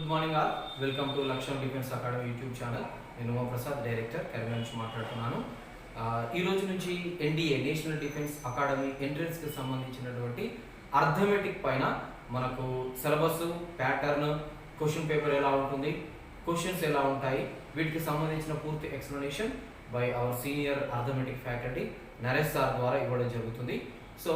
Good morning all. Welcome to లక్ష్యం defence academy YouTube channel. నేను Uma Prasad, director, Karimnagar నుంచి మాట్లాడుతున్నాను. ఈ రోజు నుంచి ఎన్డీఏ నేషనల్ డిఫెన్స్ అకాడమీ ఎంట్రన్స్కి సంబంధించినటువంటి అర్థమెటిక్ పైన మనకు సిలబస్, ప్యాటర్న్, క్వశ్చన్ పేపర్ ఎలా ఉంటుంది, క్వశ్చన్స్ ఎలా ఉంటాయి, వీటికి సంబంధించిన పూర్తి explanation by our senior arithmetic faculty Naresh sir ద్వారా ఇవ్వడం జరుగుతుంది. సో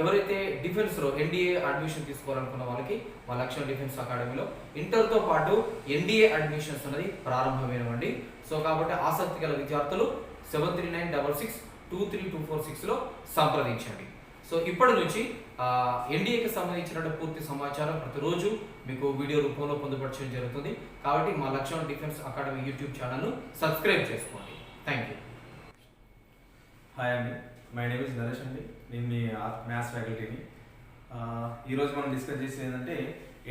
ఎవరైతే డిఫెన్స్లో ఎన్డీఏ అడ్మిషన్ తీసుకోవాలనుకున్న వాళ్ళకి మా లక్ష్యం డిఫెన్స్ అకాడమీలో ఇంటర్తో పాటు ఎన్డీఏ అడ్మిషన్స్ అనేది ప్రారంభమైనవండి. సో కాబట్టి ఆసక్తి గల విద్యార్థులు 7396623246లో సంప్రదించండి. సో ఇప్పటి నుంచి ఎన్డీఏకి సంబంధించిన పూర్తి సమాచారం ప్రతిరోజు మీకు వీడియో రూపంలో పొందుపరచడం జరుగుతుంది. కాబట్టి మా లక్ష్యం డిఫెన్స్ అకాడమీ యూట్యూబ్ ఛానల్ను సబ్స్క్రైబ్ చేసుకోండి. Thank you. హాయ్ అండి, మై నేమ్ ఇస్ నరేష్ అండి. నేను మీ మ్యాథ్స్ ఫ్యాకల్టీని. ఈరోజు మనం డిస్కస్ చేసేది ఏంటంటే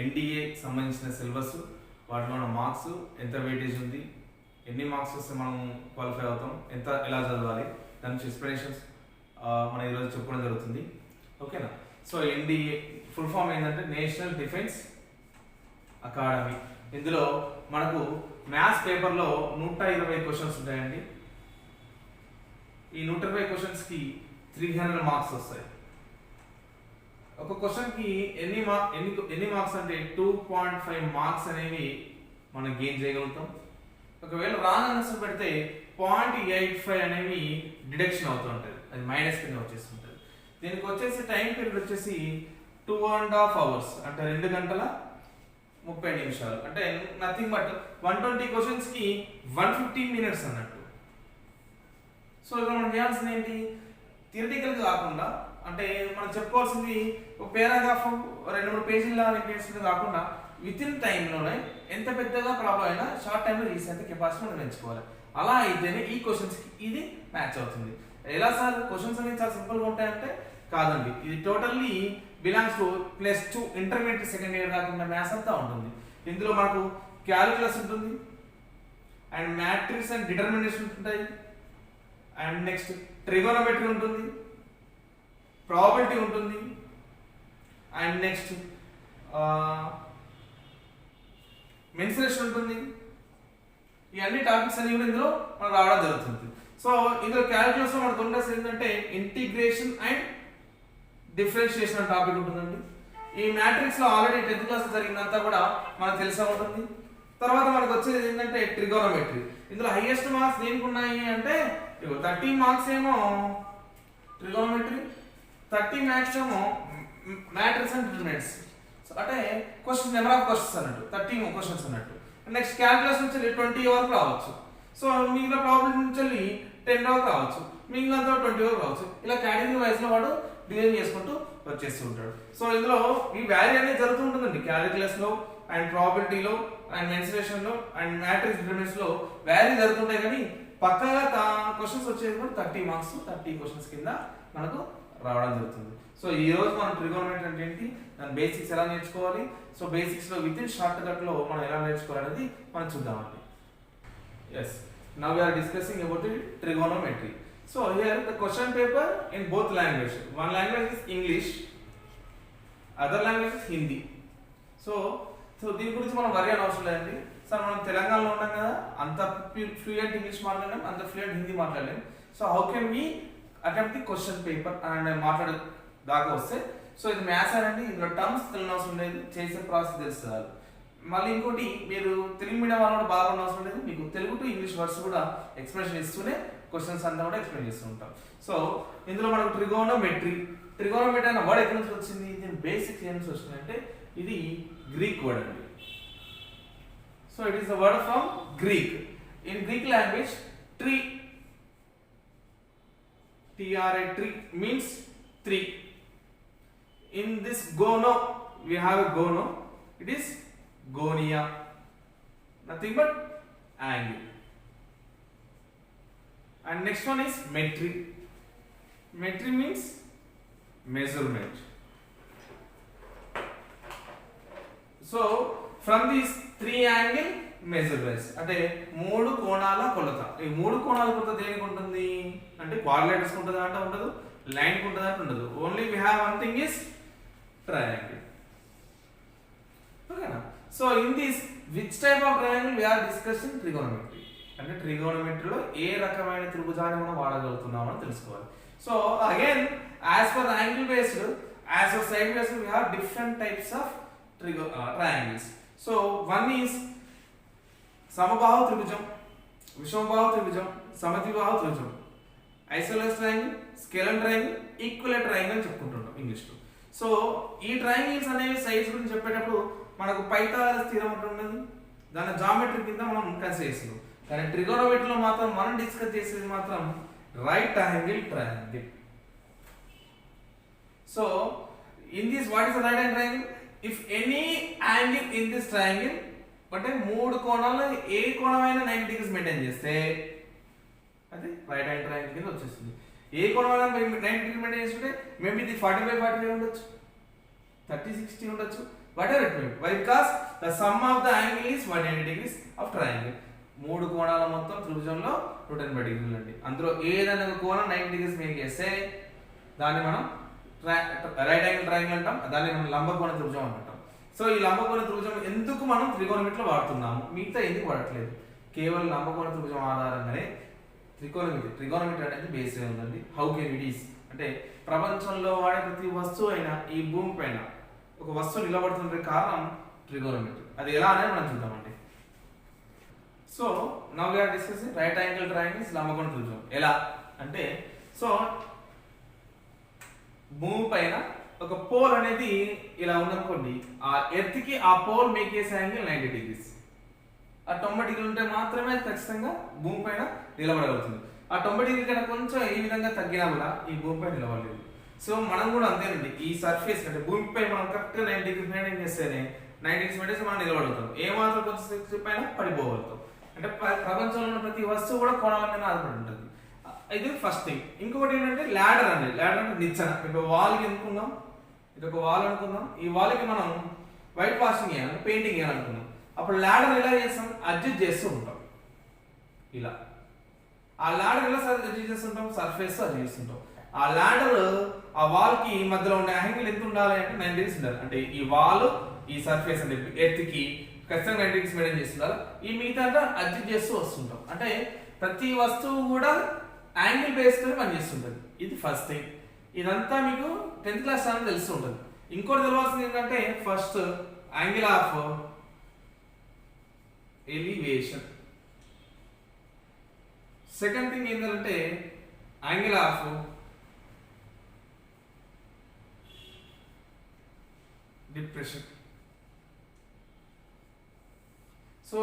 ఎన్డీఏ సంబంధించిన సిలబస్, వాటిలో ఉన్న మార్క్స్, ఎంత వెయిటేజ్ ఉంది, ఎన్ని మార్క్స్ వస్తే మనం క్వాలిఫై అవుతాం, ఎలా చదవాలి, దాని నుంచి ఎక్స్ప్లెనేషన్స్ మనం ఈరోజు చెప్పడం జరుగుతుంది. ఓకేనా? సో ఎన్డీఏ ఫుల్ ఫామ్ ఏంటంటే నేషనల్ డిఫెన్స్ అకాడమీ. ఇందులో మనకు మ్యాథ్స్ పేపర్లో 120 క్వశ్చన్స్ ఉంటాయండి. ఈ 120 క్వశ్చన్స్కి 300 మార్క్స్ వస్తాయి. ఒక క్వశ్చన్కి ఎన్ని మార్క్స్ అంటే 2.5 మార్క్స్ అనేవి మనం గెయిన్ చేయగలుగుతాం. ఒకవేళ రాంగ్ ఆన్సర్ పెడితే 0.85 అనేవి డిడక్షన్ అవుతూ ఉంటుంది, అది మైనస్ కింద వచ్చేస్తుంటుంది. దీనికి వచ్చేసి టైం పీరియడ్ వచ్చేసి 2.5 అవర్స్, అంటే 2 గంటల 30 నిమిషాలు. అంటే నథింగ్ బట్ 120 క్వశ్చన్స్కి 150 మినిట్స్ అన్నట్టు. సో ఇక్కడ మనం చేయాల్సింది ఏంటి, థియరిటికల్గా కాకుండా, అంటే మనం చెప్పుకోవాల్సింది ఒక పారాగ్రాఫ్ 2-3 పేజీల పేజీలు కాకుండా విత్ ఇన్ టైంలోనే ఎంత పెద్దగా ప్రాబ్లం అయినా షార్ట్ టైంలో చేసేంత కెపాసిటీ మనం పెంచుకోవాలి. అలా అయితేనే ఈ క్వశ్చన్స్కి ఇది మ్యాచ్ అవుతుంది. ఎలా సార్ క్వశ్చన్స్ అనేవి చాలా సింపుల్గా ఉంటాయంటే కాదండి, ఇది totally belongs to +2 intermediate second year కాకుండా మ్యాథ్స్ అంతా ఉంటుంది. ఇందులో మనకు క్యాలిక్యులస్ ఉంటుంది, అండ్ మ్యాట్రిక్స్ అండ్ డిటర్మినేషన్ ఉంటాయి, అండ్ నెక్స్ట్ ట్రిగోనోమెట్రీ ఉంటుంది, ప్రాబబిలిటీ ఉంటుంది, అండ్ నెక్స్ట్ మెన్సురేషన్ ఉంటుంది. ఈ అన్ని టాపిక్స్ అన్ని కూడా ఇందులో మనకు రావడం జరుగుతుంది. సో ఇందులో క్యాలిక్యులస్ లో మనకు ఉండేది ఏంటంటే ఇంటిగ్రేషన్ అండ్ డిఫరెన్షియేషన్ అనే టాపిక్ ఉంటుందండి. ఈ మ్యాట్రిక్స్ లో ఆల్రెడీ 10th క్లాస్ జరిగిందంతా కూడా మనకు తెలిసే ఉంటుంది. తర్వాత మనకు వచ్చేది ఏంటంటే ట్రిగోనోమెట్రీ. ఇందులో హైయెస్ట్ మార్క్స్ దేనికి ఉన్నాయి అంటే 30 మార్క్స్ ఏమో ట్రిగోనోమెట్రీ, 30 మార్క్స్ ఏమో మ్యాట్రిక్స్ అండ్ డిటర్మినెంట్స్. సో అంటే క్వశ్చన్స్, నెంబర్ ఆఫ్ క్వశ్చన్స్ అన్నట్టు 30 క్వశ్చన్స్ అన్నట్టు. నెక్స్ట్ క్యాల్కులస్ నుంచి 20 వరకు రావచ్చు. సో మిగిలిన ప్రాబ్లమ్ నుంచి 10 వరకు రావచ్చు, మిగిలిన 20 వరకు రావచ్చు. ఇలా కేటగిరీ వైజ్ లో వాడు డిజైన్ చేసుకుంటూ వచ్చేస్తూ ఉంటాడు. సో ఇందులో ఈ వాల్యూ అనేది జరుగుతూ ఉంటుందండి. క్యాలిక్యులస్ లో అండ్ ప్రాబిలిటీలో అండ్ మెన్సురేషన్ లో అండ్ మ్యాట్రిక్స్ డిటర్మినెంట్స్ లో వాల్యూ జరుగుతుంటాయి, కానీ పక్కగా క్వశ్చన్స్ వచ్చేది కూడా 30 మార్క్స్ 30 క్వశ్చన్స్ కింద మనకు రావడం జరుగుతుంది. సో ఈ రోజు మనం ట్రిగోనోమెట్రీ అంటే ఏంటి, దాని బేసిక్స్ ఎలా నేర్చుకోవాలి, సో బేసిక్స్ లో విత్ ఇన్ షార్ట్ కట్ లో మనం ఎలా నేర్చుకోవాలి అనేది మనం చూద్దామండి. Yes, now we are discussing about the trigonometry. So here the question paper in both language. One language is English, other language is Hindi. So దీని గురించి మనం వరి అవసరం లేదండి. సార్ మనం తెలంగాణలో ఉన్నాం కదా, అంత ఫ్లూయెంట్ ఇంగ్లీష్ మాట్లాడలేం, అంత ఫ్లూయెంట్ హిందీ మాట్లాడలేం. So how can we attempt the question paper and మాట్లాడే దాకా వస్తే, సో ఇది మ్యాథ్స్ అండి, ఇందులో టర్మ్స్ తెలియని అవసరం లేదు, చేసే ప్రాసెస్ తెలుస్తుంది. మళ్ళీ ఇంకోటి, మీరు తెలుగు మీడియం వాళ్ళు కూడా బాగా అవసరం లేదు, మీకు తెలుగు టు ఇంగ్లీష్ వర్డ్స్ కూడా ఎక్స్ప్లెనేషన్ ఇస్తూనే క్వశ్చన్స్ అంతా కూడా ఎక్స్ప్లెయిన్ చేస్తూ ఉంటాం. సో ఇందులో మనకు ట్రిగోనోమెట్రీ అనే వర్డ్ ఎక్కడి నుంచి వచ్చింది, దీని బేసిక్స్ ఏం నుంచి వచ్చింది అంటే ఇది గ్రీక్ వర్డ్ అండి. So it is the word from Greek. In Greek language tree, tree means 3. In this gono, we have a gono, it is gonia, nothing but angle. And next one is metry. Metry means measurement. So from these 3 angle measurements అంటే 3 కోణాల కొలత. ఈ 3 కోణాల కొలత దేనికి ఉంటుంది అంటే quadrilaterals ఉంటుంది అంటే ఉండదు, లైన్ ఉంటుంది అంటే ఉండదు. Only we have one thing is triangle. ఓకేనా? So in this which type of triangle we are discussing trigonometry. అంటే ట్రిగోనోమెట్రీలో ఏ రకమైన త్రిభుజాన్ని మనం వాడగలుగుతున్నామని తెలుసుకోవాలి. So again as per angle based, as per side based we have different types of triangles. So one is సమబాహు త్రిభుజం, విషమబాహు త్రిభుజం, సమద్విబాహు త్రిభుజం, isosceles triangle, scalene triangle, equivalent triangle అని చెప్పుకుంటుంటాం ఇంగ్లీష్లో. సో ఈ ట్రయాంగిల్స్ అనేవి సైడ్స్ గురించి చెప్పేటప్పుడు మనకు పైథాగరస్ థీరం ఉంటుంది, దాని జామెట్రీ కింద మనం కన్సిడర్ చేస్తున్నాం. కానీ ట్రిగోనోమెట్రీలో మాత్రం మనం డిస్కస్ చేసేది మాత్రం right angle triangle. So in this what is the right angle triangle? If any angle in this triangle, అంటే మూడు కోణాల్లో ఏ కోణమైనా 90 degrees మెయింటైన్ చేస్తే అది రైట్ యాంగిల్ ట్రయాంగిల్ కింద వచ్చేస్తుంది. ఏ కోణమైనా 90 degrees మెయింటైన్ చేస్తుంటే మేబీ ఇది 45 ఉండొచ్చు, 30-60 ఉండొచ్చు, whatever it may be. Why? Because the sum of the angle is 180 degrees of triangle. మూడు కోణాల మొత్తం త్రిభుజంలో 180 degrees అండి. అందులో ఏదైనా ఒక కోణం 90 degrees మేక్ చేస్తే దాన్ని మనం రైట్ యాంగిల్ ట్రయాంగిల్ అంటాం, దాన్ని మనం లంబకోణ త్రిభుజం అంటాం. సో ఈ లంబకోణ త్రిభుజం ఎందుకు మనం ట్రిగోనోమెట్రీలో వాడుతున్నాము, మిగతా ఎందుకు వాడట్లేదు? కేవలం లంబకోణ త్రిభుజం ఆధారంగానే ట్రిగోనోమెట్రీ అనేది బేస్ అయి ఉందండి. హౌ కెన్ ఇట్ ఈస్ అంటే ప్రపంచంలో వాడే ప్రతి వస్తువు అయినా ఈ భూమి పైన ఒక వస్తువు నిలబడుతుంటే కారణం ట్రిగోనోమెట్రీ. అది ఎలా అనేది మనం చూద్దామండి. So now we are discussing right angle triangles, లంబకోణ త్రిభుజం ఎలా అంటే, సో భూమి పైన ఒక పోల్ అనేది ఇలా ఉందనుకోండి, ఆ ఎర్త్ కి ఆ పోల్ మేక్ చేసే యాంగిల్ 90 degrees. ఆ 90 degrees ఉంటే మాత్రమే ఖచ్చితంగా భూమి పైన నిలబడగలుగుతుంది. ఆ 90 degrees కన్నా కొంచెం ఈ విధంగా తగ్గినా కూడా ఈ భూమిపై నిలబడలేదు. సో మనం కూడా అంతేనండి, ఈ సర్ఫేస్ అంటే భూమిపై మనం కరెక్ట్ 90 degrees మెయింటైన్ చేస్తేనే 90 degrees మెయింటైన్ మనం నిలబడతాం. ఏ మాత్రం కొంచెం పైన పడిపోగలుగుతాం. అంటే ప్రపంచంలో ఉన్న ప్రతి వస్తువు కూడా కోణాల మీద ఆధారపడి ఉంటుంది. ఇది ఫస్ట్ థింగ్. ఇంకొకటి ఏంటంటే ల్యాడర్ అండి. ల్యాడర్ అంటే నిచ్చెన. ఇప్పుడు వాల్కి ఎందుకున్నాం, ఇది ఒక వాల్ అనుకుందాం, ఈ వాల్కి మనం వైట్ వాషింగ్ చేయాలి, పెయింటింగ్ చేయాలనుకున్నాం. అప్పుడు ల్యాడర్ ఎలా చేస్తాం, అడ్జస్ట్ చేస్తూ ఉంటాం ఇలా. ఆ ల్యాడర్ ఎలా అడ్జస్ట్ చేస్తుంటాం, సర్ఫేస్ అడ్జస్ట్ చేస్తుంటాం. ఆ ల్యాడర్ ఆ వాల్ కి మధ్యలో ఉండే యాంగిల్ ఎంత ఉండాలి అంటే 90 degrees ఉండాలి. అంటే ఈ వాల్ ఈ సర్ఫేస్ అంటే ఎర్త్ కి ఖచ్చితంగా 90 degrees మెయింటైన్ చేస్తుండాలి. ఈ మిగతా అడ్జస్ట్ చేస్తూ వస్తుంటాం. అంటే ప్రతి వస్తువు కూడా యాంగిల్ బేస్ తో పనిచేస్తుంటది. ఇది ఫస్ట్ థింగ్. ఇదంతా మీకు 10th క్లాస్ అని తెలుస్తూ ఉంటుంది. ఇంకోటి తెలియాల్సింది ఏంటంటే first angle of elevation. Second thing ఏంటంటే angle of depression. So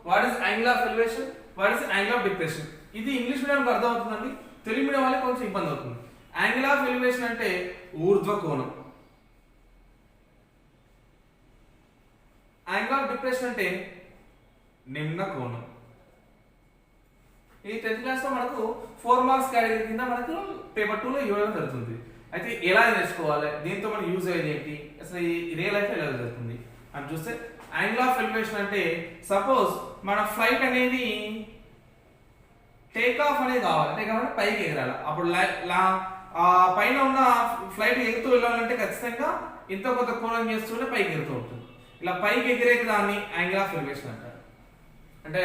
what is angle of elevation, what is angle of depression? ఇది ఇంగ్లీష్ మీడియం అర్థం అవుతుందండి, తెలుగు మీడియం వాళ్ళకి కొంచెం ఇబ్బంది అవుతుంది. యాంగిల్ ఆఫ్ ఎలివేషన్ అంటే ఊర్ధ్వ కోణం, యాంగిల్ ఆఫ్ డిప్రెషన్ అంటే నిమ్న కోణం. ఈ 10th క్లాస్ లో మనకు 4 మార్క్స్ కేటగిరీ కింద మనకు పేపర్ 2 లో ఇవ్వడం జరుగుతుంది. అయితే ఎలా నేర్చుకోవాలి, దీంతో మనం యూజ్ అయ్యేది ఏంటి, అసలు ఈ రియల్ లైఫ్ ఎలా జరుగుతుంది అని చూస్తే, యాంగిల్ ఆఫ్ ఎలివేషన్ అంటే సపోజ్ మన ఫ్లైట్ అనేది టేక్ ఆఫ్ అనేది కావాలి, టేక్ ఆఫ్ అంటే పైకి ఎగరాలి. అప్పుడు పైన ఉన్న ఫ్లైట్ ఎగుతూ వెళ్ళాలంటే ఖచ్చితంగా ఇంత కొంత కోణం చేస్తూనే పైకి ఎగుతూ ఉంటుంది. ఇలా పైకి ఎగిరే దాన్ని యాంగిల్ ఆఫ్ ఎలివేషన్ అంటారు. అంటే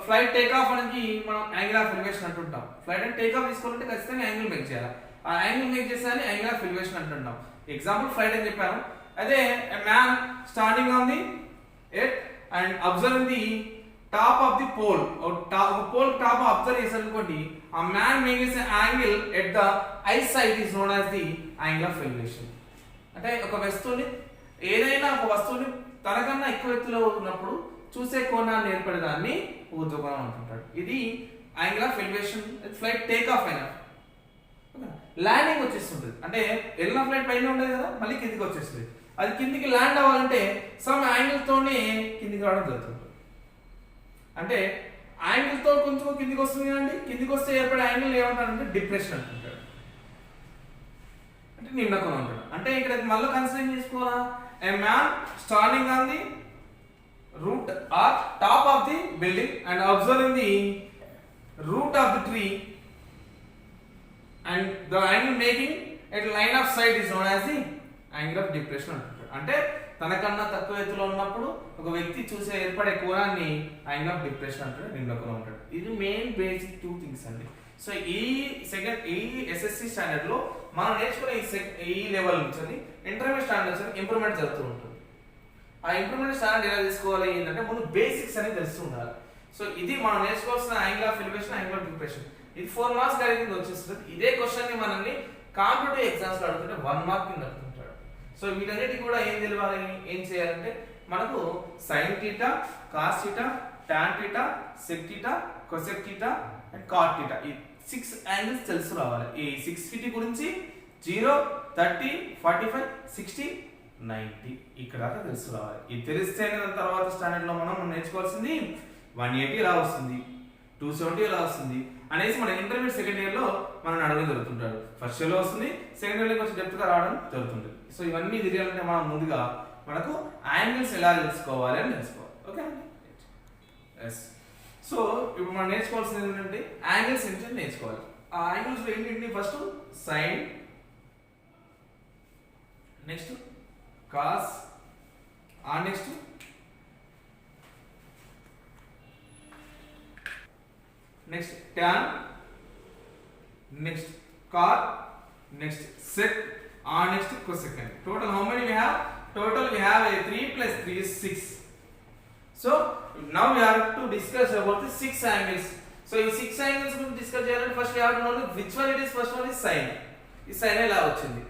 ఫ్లైట్ టేక్ ఆఫ్ అనేది మనం యాంగిల్ ఆఫ్ ఎలివేషన్ అంటుంటాం. ఫ్లైట్ అంటే టేక్ ఆఫ్ తీసుకోవాలంటే ఖచ్చితంగా యాంగిల్ మేక్ చేయాలి. ఆ యాంగిల్ మేక్ చేసేదాన్ని యాంగిల్ ఆఫ్ ఎలివేషన్ అంటుంటాం. ఎగ్జాంపుల్ ఫ్లైట్ అని చెప్పాను. అదే man standing on the earth and observing the top of the pole, pole top observe చేశారు అనుకోండి, ఆ మ్యాన్ మేక్ చేసే angle at the eye side is known as the angle of elevation. అంటే ఒక వస్తువుని, ఏదైనా ఒక వస్తువుని తనకన్నా ఎక్కువ ఎత్తులో ఉన్నప్పుడు చూసే కోణాన్ని ఏర్పడే దాన్ని ఊర్ధ్వ కోణం అంటుంటాడు. ఇది angle of elevation. Flight take off అయినా ల్యాండింగ్ వచ్చేస్తుంటుంది. అంటే వెళ్ళిన ఫ్లైట్ పైన ఉండదు కదా, మళ్ళీ కిందికి వచ్చేస్తుంది. అది కిందికి ల్యాండ్ అవ్వాలంటే సమ్ యాంగిల్ తోనే కిందికి రావడం జరుగుతుంది. అంటే యాంగిల్ తో కొంచెం కిందికి వస్తుంది కదండి, కిందికి వస్తే ఏర్పడే యాంగిల్ ఏమంటారంటే డిప్రెషన్ అంటుంటాడు, అంటే నిమ్న కోణం అంటాడు. అంటే ఇక్కడ మళ్ళీ కన్సిడర్ చేసుకోవాలా, ఏ man standing on the root or top of the building and observing the root of the tree and the angle making at line of sight is known as the angle of depression. అంటే తనకన్నా తక్కువ ఎత్తులో ఉన్నప్పుడు ఒక వ్యక్తి చూసే ఏర్పడే కోణాన్ని యాంగిల్ ఆఫ్ డిప్రెషన్ అంటాడు, నిమ్న కోణం అంటాడు. ఇది మెయిన్ బేసిక్ 2 థింగ్స్ అండి. సో ఈ ఎస్ఎస్సి స్టాండర్డ్ లో మనం నేర్చుకునే ఈ లెవెల్ నుంచి ఇంటర్మీడియట్ స్టాండర్డ్ నుంచి ఇంప్రూవ్మెంట్ జరుగుతూ ఉంటుంది. ఆ ఇంప్రూవ్మెంట్ స్టాండర్డ్ ఎలా తీసుకోవాలి ఏంటంటే ముందు బేసిక్స్ అనేది తెలుస్తూ ఉండాలి. సో ఇది మనం నేర్చుకోవాల్సిన angle of elevation, angle of depression. ఇది 4 మార్క్స్ కింద వచ్చేస్తుంది. ఇదే క్వశ్చన్ ని మనల్ని కాంపిటేటివ్ ఎగ్జామ్స్ లో అడుగుతుంటే 1 మార్క్ కింద అడుగుతుంటాడు. సో వీటన్నిటి కూడా ఏం తెలియాలి, ఏం చేయాలంటే మనకు sine theta, cos theta, tan theta, sec theta, cosec theta and cot theta, ఈ 6 యాంగిల్స్ తెలుసు రావాలి. ఈ 6 ఫీట్ గురించి 0, 30, 45, 60, 90 ఇక్కడ దాకా తెలుసు రావాలి. ఇది తెలిస్తే దాని తర్వాత స్టాండర్డ్ లో మనం నేర్చుకోవాల్సింది 180 ఎలా వస్తుంది, 270 ఎలా వస్తుంది అనేసి మన ఇంటర్మీడియట్ సెకండ్ ఇయర్ లో మనం అడగడం జరుగుతుంటాడు. ఫస్ట్ ఇయర్ లో వస్తుంది, సెకండ్ ఇయర్ లో కొంచెం డెప్త్ గా రావడం జరుగుతుంది. సో ఇవన్నీ తెలియాలంటే మనం ముందుగా మనకు యాంగిల్స్ ఎలా తెలుసుకోవాలి అని తెలుసుకోవాలి. ఓకే అండి. ఎస్. సో ఇప్పుడు మనం నేర్చుకోవాల్సింది ఏంటంటే యాంగిల్స్ ఏంటంటే నేర్చుకోవాలి. ఆ యాంగిల్స్ లో ఏంటి, ఫస్ట్ సైన్, నెక్స్ట్ కాస్, ఆ next tan, next cot, next sec, next cosecant. Total how many we have? Total we have a 3 plus 3 is 6. So now we have to discuss about the 6 angles. So ఈ 6 angles గురించి discuss చేయాలంటే first we have to know which one it is. First one is sin. ఈ sin ఎలా వచ్చింది,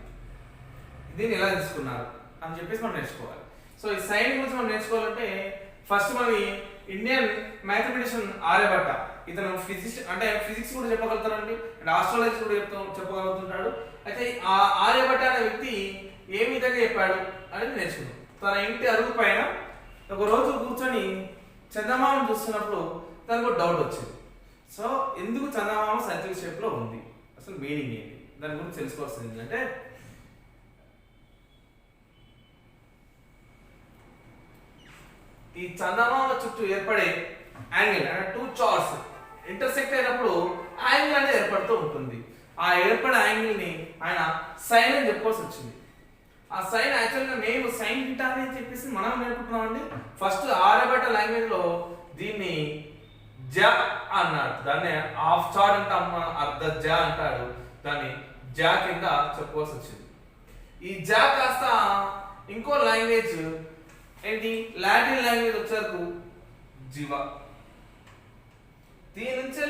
దీన్ని ఎలా తీసుకున్నారు అని చెప్పేసి మనం నేర్చుకోవాలి. సో ఈ sin గురించి మనం నేర్చుకోవాలంటే ఫస్ట్ మన ఇండియన్ మ్యాథమెటిషియన్ ఆర్యభట్ట, ఇతను ఫిజిక్స్ అంటే ఫిజిక్స్ కూడా చెప్పగలుగుతారండి అండ్ ఆస్ట్రాలజీ కూడా చెప్పగలుగుతుంటాడు. అయితే ఆ ఆర్యభట్ట అనే వ్యక్తి ఏ విధంగా చెప్పాడు అనేది నేర్చుకున్నాం. తన ఇంటి అరుగు పైన ఒక రోజు కూర్చొని చందమామను చూస్తున్నప్పుడు తనకు డౌట్ వచ్చింది. సో ఎందుకు చందమామ సర్కిల్ షేప్ లో ఉంది, అసలు మీనింగ్ ఏంటి, దాని గురించి తెలుసుకోవాల్సింది ఏంటంటే ఈ చందమామ చుట్టూ ఏర్పడే యాంగిల్ అంటే 2 చార్ట్స్ ఇంటర్సెక్ట్ అయినప్పుడు యాంగిల్ అనేది ఏర్పడుతూ ఉంటుంది. ఆ ఏర్పడే యాంగిల్ ని ఆయన సైన్ అని చెప్పుకోవాల్సి వచ్చింది. ఆ సైన్ యాక్చువల్గా నేను సైన్ థీటా అని చెప్పేసి మనం నేర్పుతున్నామండి. ఫస్ట్ ఆర్యభట్ట లాంగ్వేజ్ లో దీన్ని జ అన్నాడు, దాన్ని హాఫ్ చార్ట్ అంటాం, అర్ధ జ అంటాడు, దాన్ని జా కింద చెప్పుకోవాల్సి వచ్చింది. ఈ జా కాస్త ఇంకో లాంగ్వేజ్ ఏంటి, లాటిన్ లాంగ్వేజ్ వచ్చేసరికి జీవ, దీని నుంచి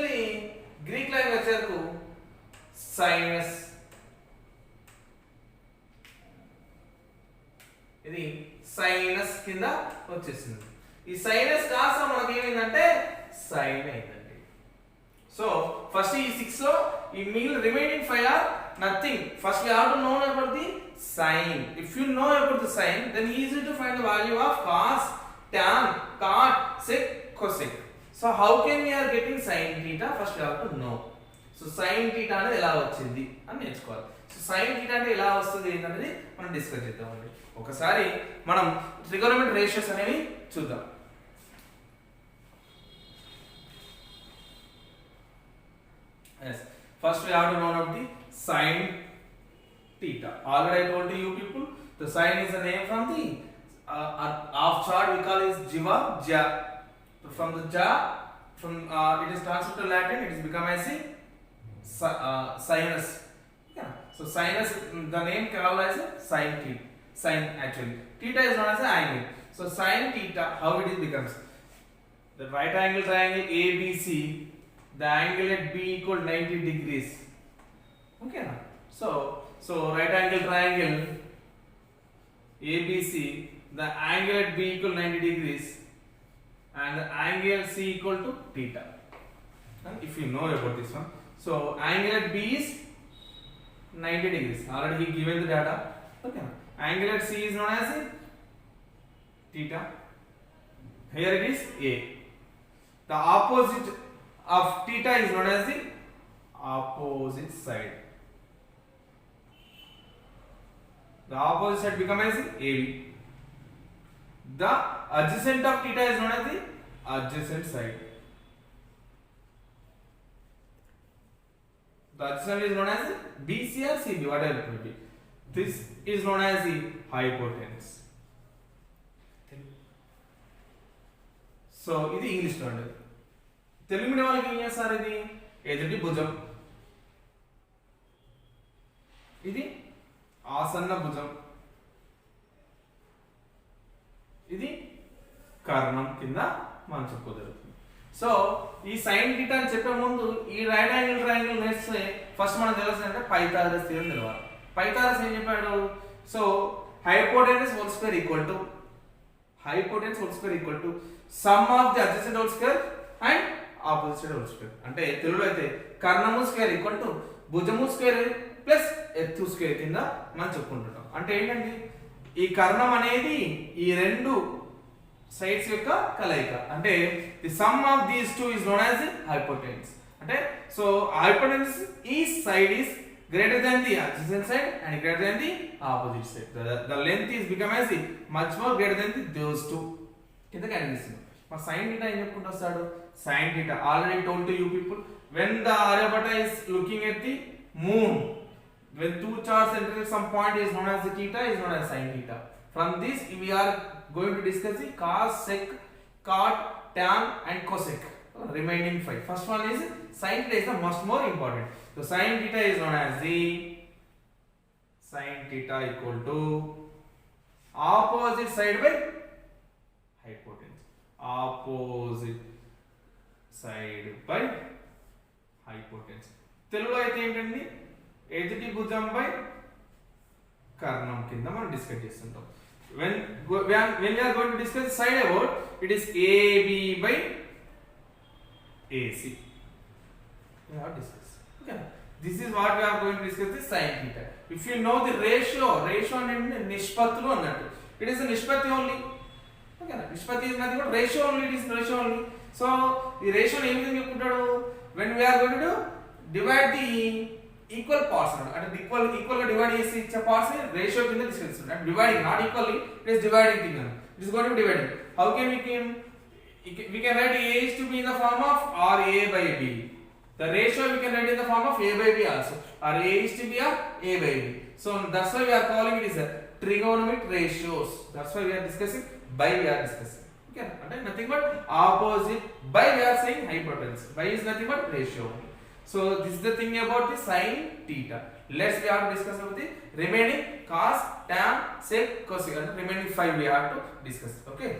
గ్రీక్ లాంగ్వేజ్ వచ్చేసరికి సైనస్, ఇది సైనస్ కింద వచ్చేసింది. ఈ సైనస్ కాస్త మనకి ఏమైందంటే సైన్ అయిందండి. సో ఫస్ట్ ఈ 6 లో ఈ మిగిలిన remaining 5 are nothing. First we have to know about the sine. If you know about the sine, then easy to find the value of cos, tan, cot, sec, cosec. So how can we are getting sin theta? First we have to know. So sin theta అనేది ఎలా వచ్చింది అని నేర్చుకోవాలి. So sin theta అంటే ఎలా వస్తుంది అనేది మనం డిస్కస్ చేద్దామండి. ఒకసారి మనం ట్రిగోనోమెట్రీ రేషియోస్ అనేవి చూద్దాం. Yes. First we have to know about the sin theta. Already I told you people, the sin is a name from the half chart we call is jiva, ja. So from the ja, from it is translated to Latin, it is become as a sinus. Yeah. So sinus, the name called as a sin theta. Sin actually. Theta is known as an angle. So sin theta, how it is becomes? The right angle triangle ABC, the angle at B equal 90 degrees. Okay na? So right angle triangle ABC, the angle at B equal 90 degrees and the angle C equal to theta. If you know about this one, so angle at B is 90 degrees. Already he given the data. Okay na? Angle at C is known as theta. Here it is A. The opposite of theta is known as the opposite side. The opposite side becomes as AB. The adjacent of theta is known as the adjacent side. The adjacent is known as the BC or CB, whatever it may be. This is known as the hypotenuse. So ఇది English లో అండి. Telugu medium వాళ్ళకి ఏం చేస్తారు? ఇది ఎదుటి భుజం, ఇది ఆసన్న భుజం, ఇది కర్ణం కింద మనం చెప్పుకోగలుగుతుంది. సో ఈ సైన్ థీటా అని చెప్పే ముందు ఈ రైట్ యాంగిల్ ట్రయాంగిల్ నేర్స్తే ఫస్ట్ మనం తెలిసిందంటే పైథాగరస్ థియరం తెలవాలి. పైథాగరస్ ఏం చెప్పాడు? So hypotenuse whole square equal to some of the adjacent whole square and opposite whole square. అంటే తెలుగులో అయితే కర్ణము స్క్వేర్ ఈక్వల్ టు భుజము స్క్వేర్ ప్లస్ ఎత్తు స్క్వేర్ కింద మనం చెప్పుకుంటున్నాం. అంటే ఏంటంటే ఈ కర్ణం అనేది ఈ రెండు సైడ్స్ యొక్క కలయిక. అంటే the some of these two is known as hypotenuse. అంటే సో హైపోటెనస్ ఈ side is greater than the adjacent side and greater than the opposite side. The length is become as much more greater than those two. కింద కనిపిస్తుంది. మా sin theta ఏం చెప్పుకుంటూ వస్తాడు? sin theta already told to you people, when the Aryabhata is looking at the moon, when two stars enter some point is known as the theta, is known as sin theta. From this we are going to discuss the cos, sec, cot, tan and cosec. Remaining 5. First one is sin theta is the most more important. So sin theta is known as the sin theta equal to opposite side by hypotenuse. Opposite side by hypotenuse. తెలుగులో అయితే ఏంటండి? ఎదుటి భుజం by కర్ణం కింద మనం discuss చేస్తుంటాం. When we are going to discuss side about, it is AB by AC. We have discussed. Okay. This is what we are going to discuss the sin theta. If you know the ratio అంటే నిష్పత్తులు అన్నట్టు. It is a నిష్పత్తి only. Okay. నిష్పత్తి is nothing but ratio only. It is ratio only. So ఈ ratio ఏ విధంగా చెప్పుకుంటాడు? When we are going to divide the equal parts అన్నట్టు. అంటే ఈక్వల్ గా డివైడ్ చేసి ఇచ్చే పార్ట్స్ ని రేషియో కింద డిస్కస్ చేస్తాం. అంటే dividing, not equally, it is dividing thing అన్నట్టు. It is going to be dividing. How can we can write A is to be in the form of or A by B. The ratio we can write in the form of A by B also, or A is to be or A by B. So that's why we are calling it is a trigonometric ratios. That's why we are discussing by we are discussing. Okay, అంటే nothing but opposite by we are saying hypotenuse. By is nothing but ratio. So this is the thing about the sin theta. Let's we have to discuss about the remaining cos, tan, sec, cosec. And remaining 5 we have to discuss. Okay.